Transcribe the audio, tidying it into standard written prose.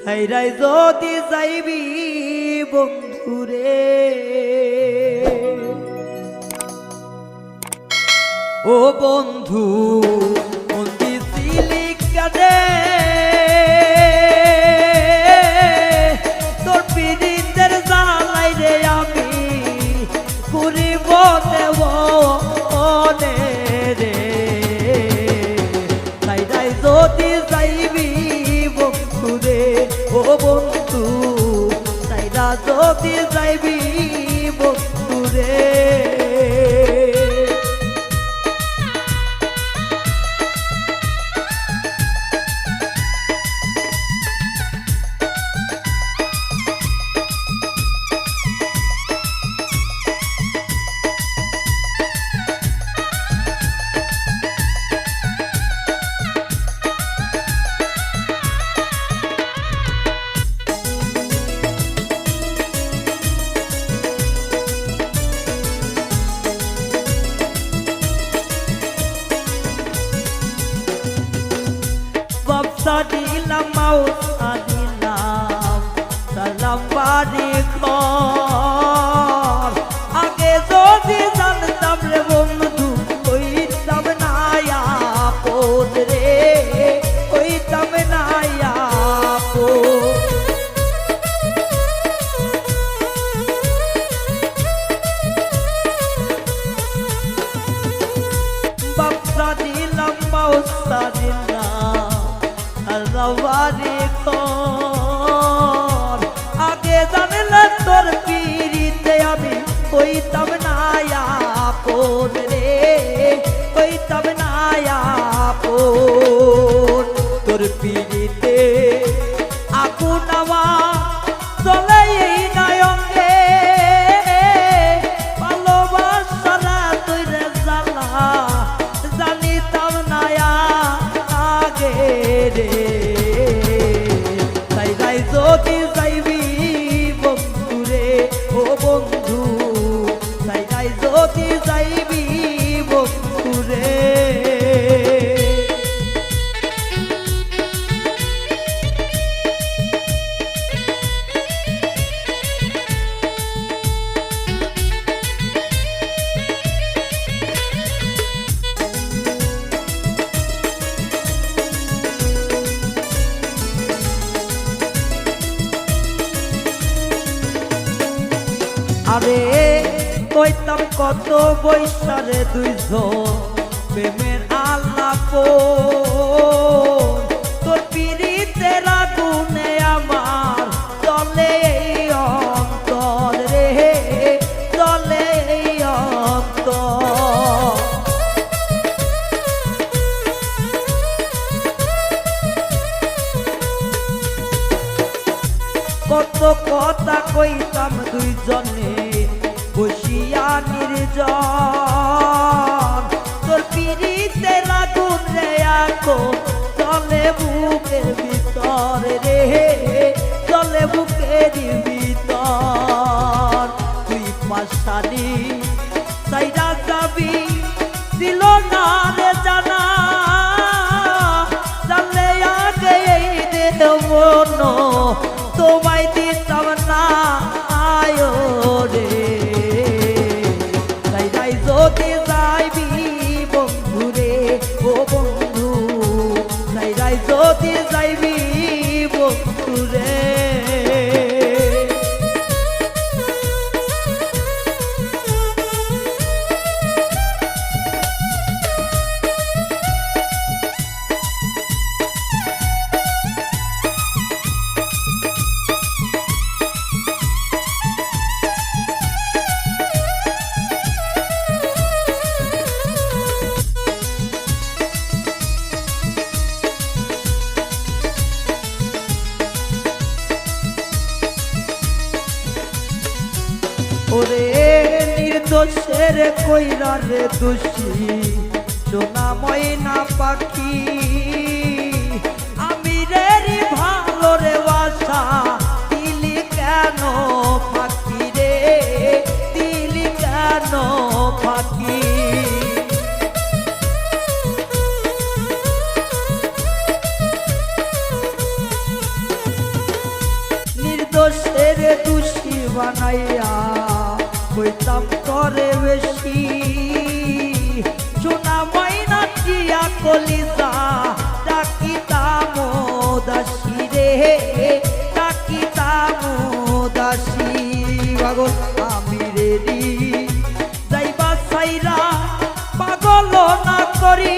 ছাইরাই যদি যাইবি বন্ধুরে ও বন্ধু মন্দি দিলি কাজে তোর পীড়িতের জ্বালাই রে আমি ঘুরিব দেব রে ছাইরাই যদি যাইবি বন্ধুরে ও বন্ধু ছাইরা যদি যাইবি বন্ধুরে দিলাম মাউসা দিলাম সালাম বাড়ি ঘর আগে যদি জানতাম রে বন্ধু কইতাম না আপন রে কইতাম না আপন বাপসা দিলাম মাউসা দিলাম বাড়ি ঘর আগে জানলে তোর পিড়িতে আমি কইতাম না আপন রে কইতাম না আপন তোর পিড়িতে আগুন আমার চলে এই নয়ঙ্গে ভালোবাসারা তুই রে জ্বালা জানিতাম না আগে রে যদি যাইবি বন্ধুরে ও বন্ধু ছাইরাই যদি যাইবি বন্ধুরে আরে কইতাম কত বৈশারে দুইজন প্রেমের আলাপ তোর পিড়িতের আগুনে আমার চলে এই অন্তর রে চলে এই অন্তর কত কথা কইতাম দুইজনে বসিয়া নির্জন তোর পিড়িতে লাগুন রে এখন চলে বুকের ভিতর রে চলে বুকের ভিতর তুই পাশানি সাইরা যাবি ছিল না রে জানা জানলে আগে এই দেব না তোমায় দিতাম না আয় রে ছাইরাই যদি যাইবি বন্ধুরে ও বন্ধু ছাইরাই যদি যাইবি বন্ধুরে ওরে নির্দোষের কইরা রে দোষী সোনা ময়না পাখি আমি রে ভালো রে বাসা দিলি কেন ফাঁকি রে দিলি কেন ফাঁকি বানাইয়া কইতাম করে বেশি সোনা ময়না টিয়া কলিজা ডাকিতাম দাসী রে ডাকিতাম দাসী পাগল আমি রেডি যাইবা সাইরা পাগল না করি